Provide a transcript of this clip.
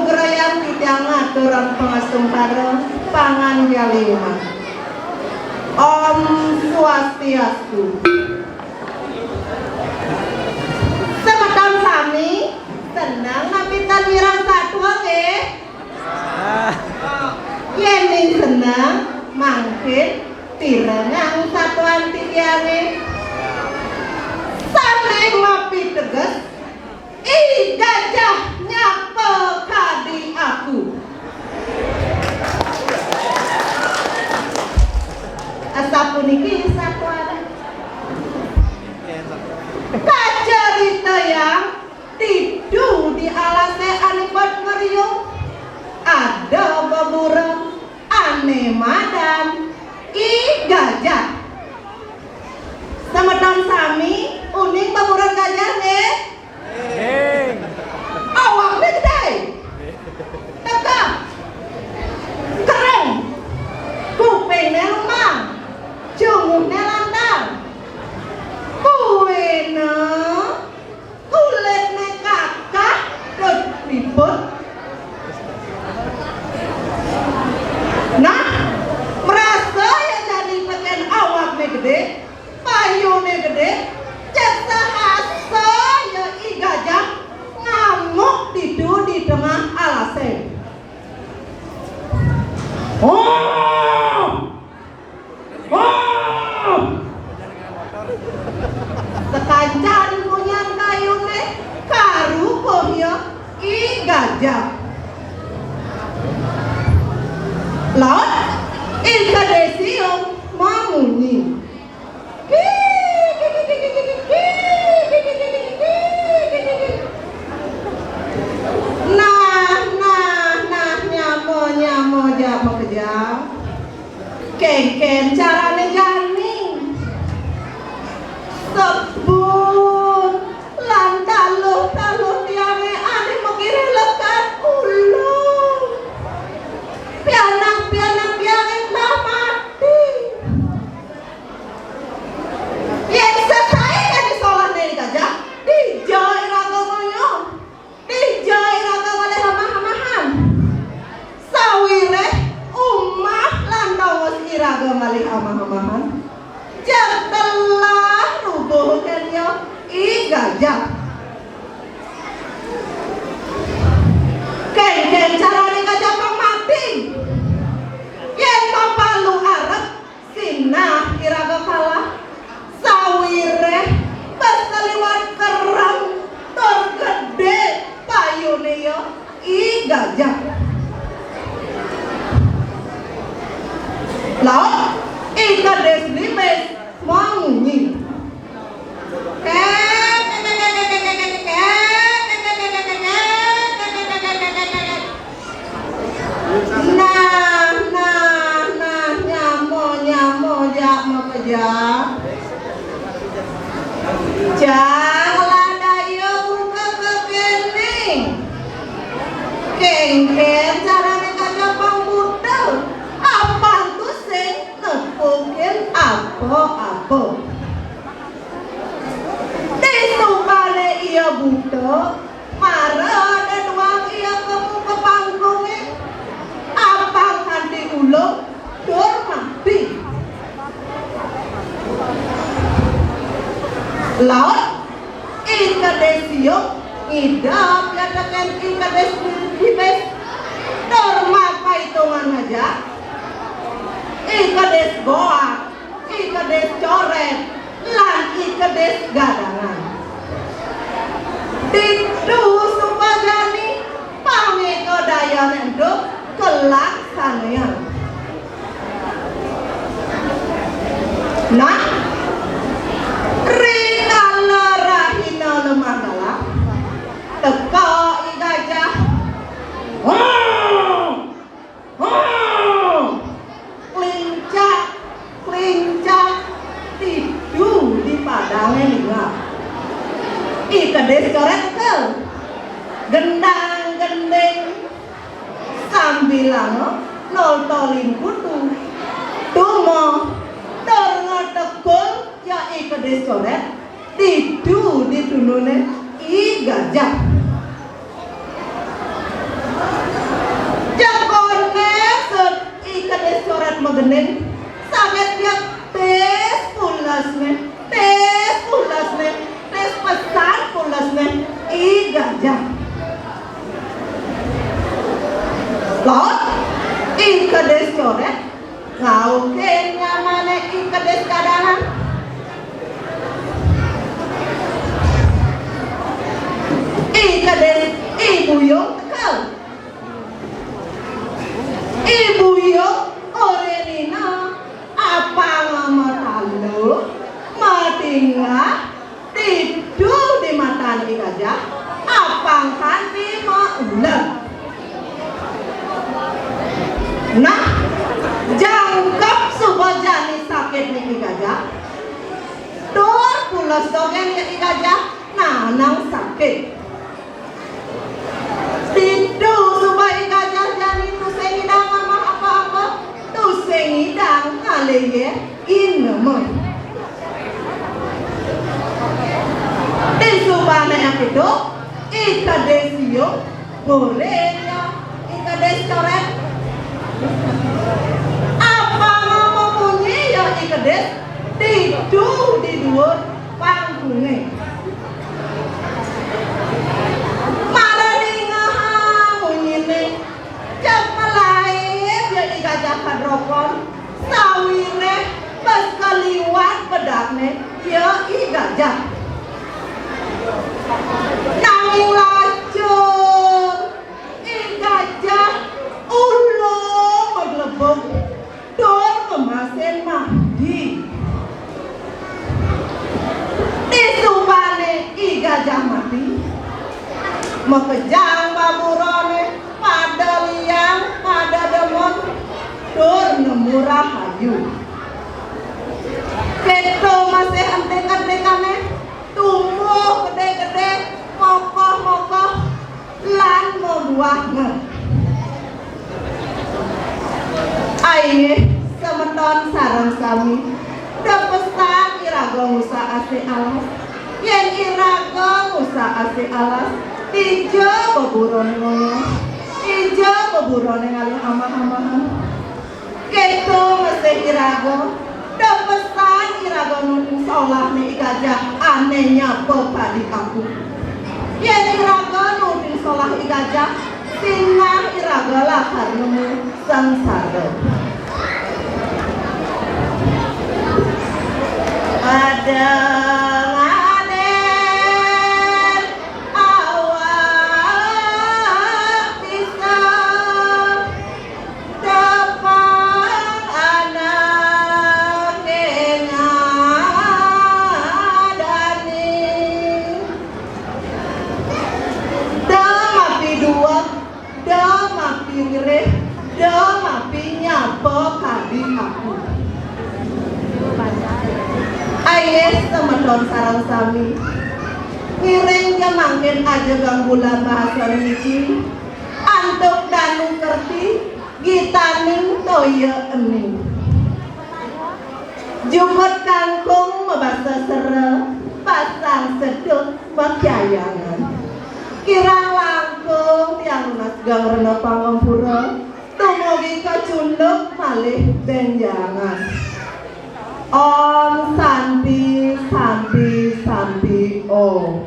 gebrayan titiang aturan pengasung karo pangan yalima. Om Swastiastu. Semeton sami senang napitan wirang satwa nggih. Yen ning senang mangkin tirengang satuan titiange. Sampai ngopi teges I gajah nyapa kadi aku. Asapuniki satuan kacerita yang tidur di alase anipot ngeriung. Ada beburung ane madam I gajah. Semeton sami uning beburung gajah nih. Awaknya gede tegak keren kupingnya lumang jungungnya landang kuena kulitnya kakak dan ribut. Nah merasa yang jadi pengen awaknya gede payungnya gede jasa asa ya I gajah ngamuk tidur di tengah alase. Sekancan punya kayune karu pohya I gajah. Laut I kadesium mamunyi. Nyamo jamo kejam kengken carane jani sebut lan taluh tiane ane mengkiri lekat ulu pianak tiane lah mati yang setai kan disolat dari gajah dijai raga moyo dijai raga oleh hamah-hamahan sawire umah landau iraga malih amah-amahan jatelah rubuh kenyo I gajah ken carane gajah mati yen papalu arep sinah iraga kalah sawire beseliwat kerang tur gede payune yo I gajah. Laut I kades limes mangunyi. Nah nyamo jamo kejam. Jangan dayo buka kekening. Kengken carane kagak pangbutel. Apa tuh sing nepukin apa-apa. Disupane iya buta, marah dan wang iya kamu ke panggungnya. Apa kanti ulung, dur mati. Laut, ika desiok, idap katakan ika desibes, dur mapa hitungan aja. Ika des goa, ika des coret, lan ika des gadangan. Didu supajani, pamiko daya nenduk kelaksanaan. Nah, rikala rahina lemagala, teka I gajah. Klincak tidur di padangnya lingap. Ika des coret ke gendang-gendeng sambilan noltolin kutu tumo dorngo tekul ya ika des coret tidur di tunune I gajah. gening sangat dia tes pulas tes pesan pulas i gajah lot i kades coret ngau kenya mana i kades kadangan i kades i buyong tekal i buyong orenina apa ngamatalu matinga tidu di mata ni gajah apang kan di maulan nah jangkap subuh jani sakit ni gajah tur pulas dogen ni gajah nanang sakit tidu subuh gajah jani tu sengidang ama apa-apa tu sengidang aleye inemon di subana yang itu ikadesio bolehnya ikadestoret apa ngomong bunyi ya ikades tidu di dua panggungnya marani ngahamunyine cepelain jadi gajah kadropon sawine pas kaliwat pedakne ya i gajah nanging lajur i gajah ulung maglebok tur kemasin mandi di subane i gajah mati mekejang baburone pada liang pada demon tur nemu rahayu keto masih antek-antekane tumbuh gede-gede mokoh-mokoh lan membuahnya aye semeton sarang sami depesan irago musa ase alas yen irago musa ase alas ijo beburon ngono ijo beburon ngalih amah-amahan keto masih irago depesan irago nulis olah nih gajah anehnya bapak di aku yen irago nulis olah gajah sinah irago lah karena sengsara ada teman sarang sami ngiring kemangkin aja ganggulan bahasa niki antuk danu kerti gitaning toya ening jumut kangkung membahasa sere pasang sedut pakyayangan kirang langkung tiang lunas gang rena pangampura tumugi kacunduk malih benjangan Om Santi Santi Santi Om